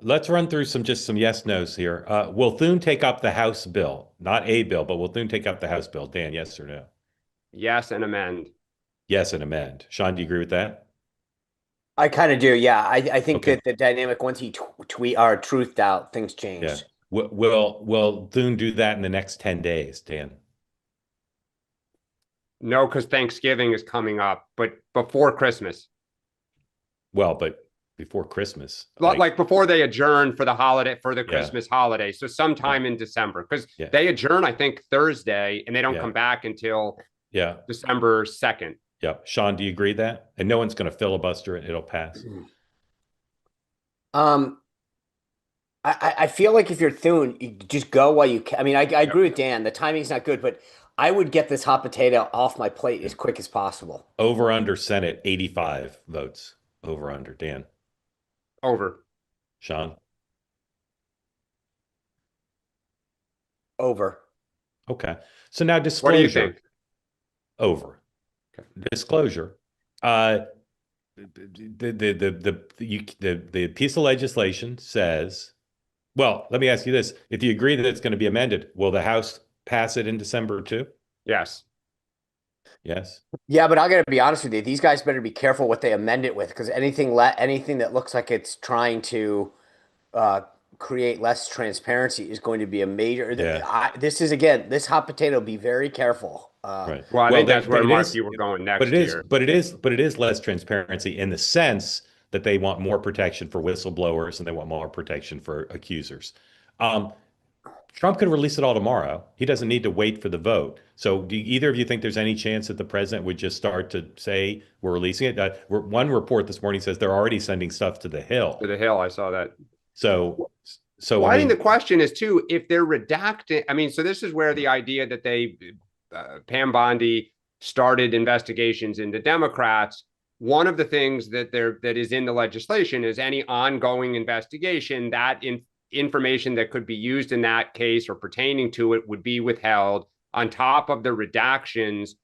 let's run through some yes nos here. Will Thune take up the House bill? Not a bill, but will Thune take up the House bill? Dan, yes or no? Yes, and amend. Yes, and amend. Sean, do you agree with that? I kind of do. Yeah. I think Okay. that the dynamic, once he tweet or truthed out, things Yeah. changed. Will Thune do that in the next 10 days, Dan? No, because Thanksgiving is coming up, but before Christmas. Well, but before Christmas, Like before they adjourn for the holiday, for the yeah, Christmas holiday. So yeah, sometime in December, because yeah, they adjourn, I think, Thursday, and they don't yeah, come back until yeah, December 2nd. yeah. Sean, do you agree that? And no one's going to filibuster it. It'll pass. Um, I feel like if you're Thune, you just go while you can. I mean, I Yep. agree with Dan. The timing's not good, but I would get this hot potato off my plate Yeah. as quick as possible. Over under Senate, 85 votes. Over under. Dan, Over. Sean. Over. Okay. So now What do you disclosure think? over. Okay. Disclosure. Uh, the piece of legislation says, well, let me ask you this. If you agree that it's going to be amended, will the House pass it in December too? Yes. Yes. Yeah, but I gotta be honest with you. These guys better be careful what they amend it with, because anything that looks like it's trying to uh, create less transparency is going to be a major. Yeah. This is again, this hot potato. Be very careful. Right. Well, I Well, think that's but where it Mark is, you were going but it next is, here. but it is less transparency in the sense that they want more protection for whistleblowers and they want more protection for accusers. Um, Trump could release it all tomorrow. He doesn't need to wait for the vote. So, do either of you think there's any chance that the president would just start to say we're releasing it? One report this morning says they're already sending stuff to the To Hill. the Hill, I saw that. So, so I Well, I think the mean, question is too, if they're redacting. I mean, so this is where the idea that Pam Bondi started investigations into Democrats. One of the things that is in the legislation is any ongoing investigation information that could be used in that case or pertaining to it would be withheld on top of the redactions.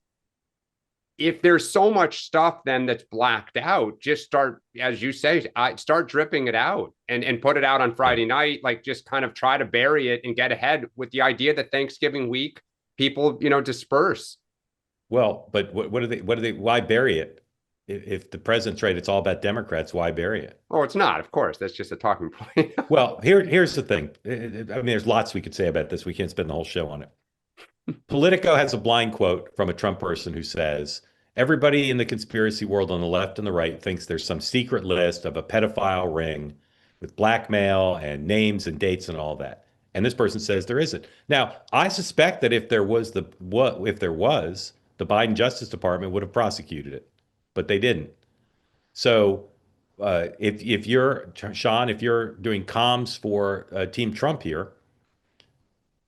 If there's so much stuff then that's blacked out, just start, as you say, start dripping it out and put it out on yeah. Friday night. Like just kind of try to bury it and get ahead with the idea that Thanksgiving week people, disperse. Well, but why bury it? If the president's right, it's all about Democrats. Why bury it? Oh, it's not, of course. That's just a talking point. Well, here's the thing. I mean, there's lots we could say about this. We can't spend the whole show on it. Politico has a blind quote from a Trump person who says, everybody in the conspiracy world on the left and the right thinks there's some secret list of a pedophile ring with blackmail and names and dates and all that. And this person says there isn't. Now, I suspect that if there was, the Biden Justice Department would have prosecuted it, but they didn't. So, if you're Sean, if you're doing comms for Team Trump here,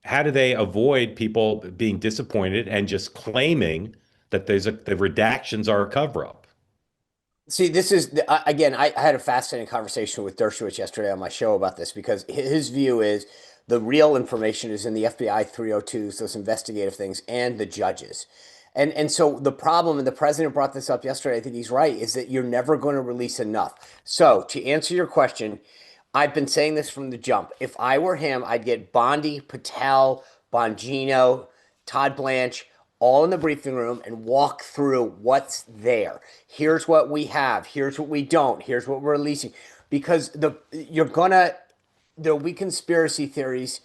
how do they avoid people being disappointed and just claiming that the redactions are a cover up? See, this is again. I had a fascinating conversation with Dershowitz yesterday on my show about this, because his view is the real information is in the FBI 302s, those investigative things, and the judges. And so the problem, and the president brought this up yesterday, I think he's right, is that you're never going to release enough. So to answer your question, I've been saying this from the jump. If I were him, I'd get Bondi, Patel, Bongino, Todd Blanche all in the briefing room and walk through what's there. Here's what we have. Here's what we don't. Here's what we're releasing. Because there'll be conspiracy theories.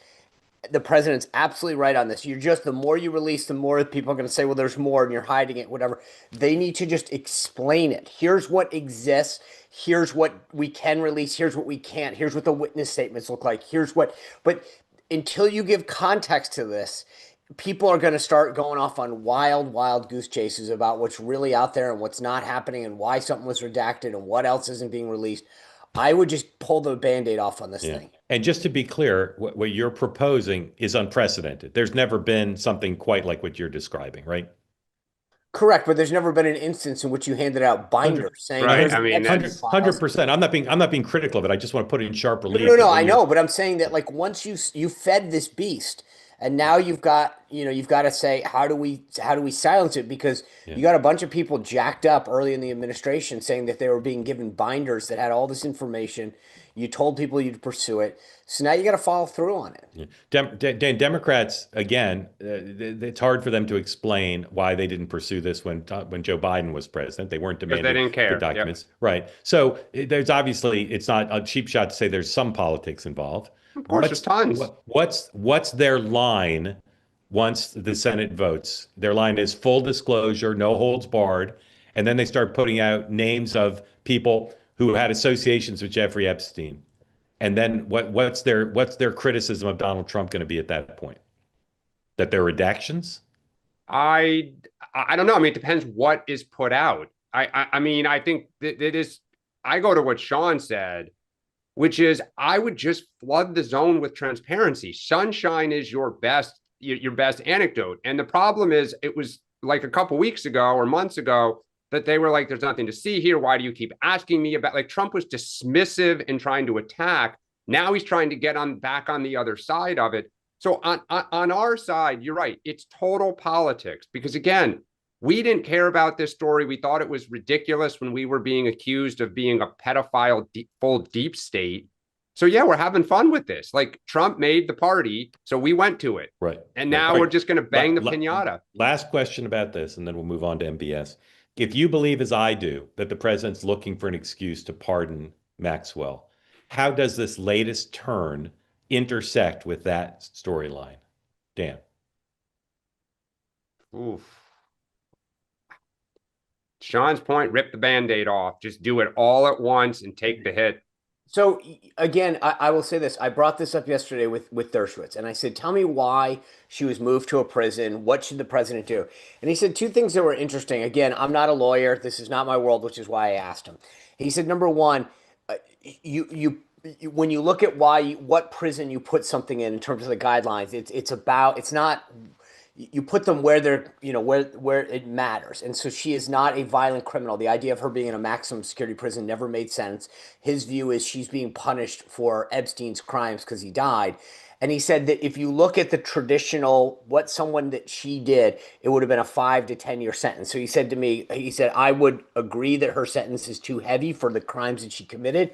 The president's absolutely right on this. The more you release, the more people are going to say, well, there's more and you're hiding it, whatever. They need to just explain it. Here's what exists. Here's what we can release. Here's what we can't. Here's what the witness statements look like. But until you give context to this, people are going to start going off on wild goose chases about what's really out there and what's not happening and why something was redacted and what else isn't being released. I would just pull the band-aid off on this Yeah. thing. And just to be clear, what you're proposing is unprecedented. There's never been something quite like what you're describing, right? Correct, but there's never been an instance in which you handed out 100, binders saying Right. here's I the mean, Epstein that's 100, files. 100%. I'm not being critical of it. I just want to put it in sharp No, no, relief that no, when I you're know, but I'm saying that like once you fed this beast, and now you've got to say how do we silence it, because yeah. you got a bunch of people jacked up early in the administration saying that they were being given binders that had all this information. You told people you'd pursue it. So now you got to follow through on it. Dan, Democrats, again, it's hard for them to explain why they didn't pursue this when Joe Biden was president. They weren't Because they demanding didn't care. the documents. Yep. Right. So there's obviously, it's not a cheap shot to say there's some politics involved. Of course, there's tons. What's their line once the Senate votes? Their line is full disclosure, no holds barred. And then they start putting out names of people who had associations with Jeffrey Epstein. And then what's their criticism of Donald Trump going to be at that point? That they're redactions? I don't know. I mean, it depends what is put out. I mean, I think that it is. I go to what Sean said, which is I would just flood the zone with transparency. Sunshine is your best anecdote. And the problem is, it was like a couple weeks ago or months ago that they were like, there's nothing to see here. Why do you keep asking me about, like, Trump was dismissive and trying to attack. Now he's trying to get back on the other side of it. So on our side, you're right. It's total politics because, again, we didn't care about this story. We thought it was ridiculous when we were being accused of being a pedophile, full deep state. So yeah, we're having fun with this. Like, Trump made the party, so we went to it. Right. And now we're just going to bang the piñata. Last question about this, and then we'll move on to MBS. If you believe, as I do, that the president's looking for an excuse to pardon Maxwell, how does this latest turn intersect with that storyline? Dan. Oof. Sean's point, rip the Band-Aid off. Just do it all at once and take the hit. So again, I will say this. I brought this up yesterday with Dershowitz, and I said, tell me why she was moved to a prison. What should the president do? And he said two things that were interesting. Again, I'm not a lawyer. This is not my world, which is why I asked him. He said, number one, when you look at what prison you put something in terms of the guidelines, it's not. You put them where they're, where it matters. And so she is not a violent criminal. The idea of her being in a maximum security prison never made sense. His view is she's being punished for Epstein's crimes because he died. And he said that if you look at the traditional, someone that she did, it would have been a 5 to 10 year sentence. So he said to me, I would agree that her sentence is too heavy for the crimes that she committed.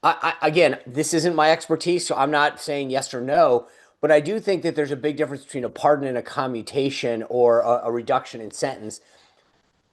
Again, this isn't my expertise, so I'm not saying yes or no. But I do think that there's a big difference between a pardon and a commutation or a reduction in sentence.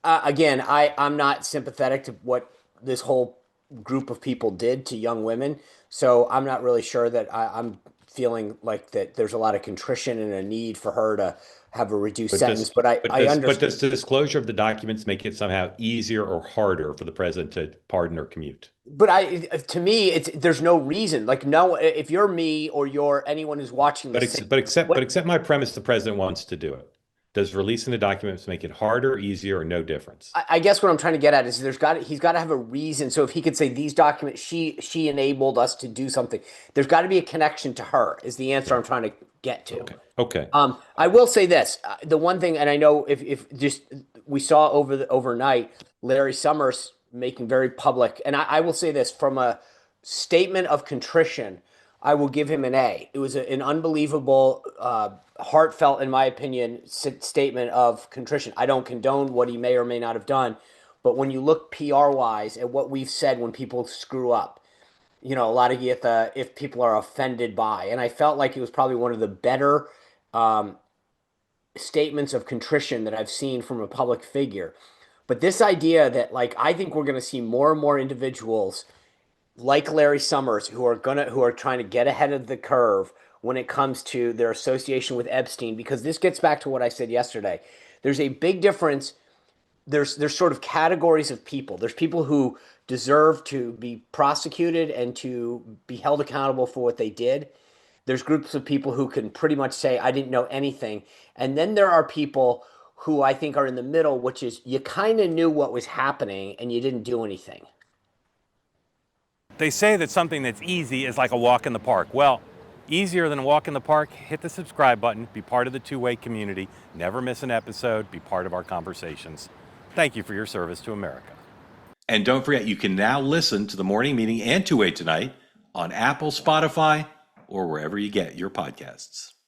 Again, I'm not sympathetic to what this whole group of people did to young women. So I'm not really sure that I'm feeling like that there's a lot of contrition and a need for her to have a reduced sentence. But I understand. But does the disclosure of the documents make it somehow easier or harder for the president to pardon or commute? But to me, there's no reason. Like, no, if you're me or you're anyone who's watching this, but accept my premise, the president wants to do it. Does releasing the documents make it harder, easier, or no difference? I guess what I'm trying to get at is he's got to have a reason. So if he could say these documents, she enabled us to do something. There's got to be a connection to her. Is the answer I'm trying to get to. Okay. I will say this: the one thing, and I know if just we saw overnight, Larry Summers making very public, and I will say this from a statement of contrition, I will give him an A. It was an unbelievable, heartfelt, in my opinion, statement of contrition. I don't condone what he may or may not have done, but when you look PR-wise at what we've said when people screw up, a lot of if people are offended by, and I felt like it was probably one of the better statements of contrition that I've seen from a public figure. But this idea that, like, I think we're going to see more and more individuals like Larry Summers who are trying to get ahead of the curve when it comes to their association with Epstein, because this gets back to what I said yesterday. There's a big difference. There's sort of categories of people. There's people who deserve to be prosecuted and to be held accountable for what they did. There's groups of people who can pretty much say, I didn't know anything. And then there are people who I think are in the middle, which is you kind of knew what was happening and you didn't do anything. They say that something that's easy is like a walk in the park. Well, easier than a walk in the park, hit the subscribe button, be part of the two-way community, never miss an episode, be part of our conversations. Thank you for your service to America. And don't forget, you can now listen to the morning meeting and Two-Way Tonight on Apple, Spotify, or wherever you get your podcasts.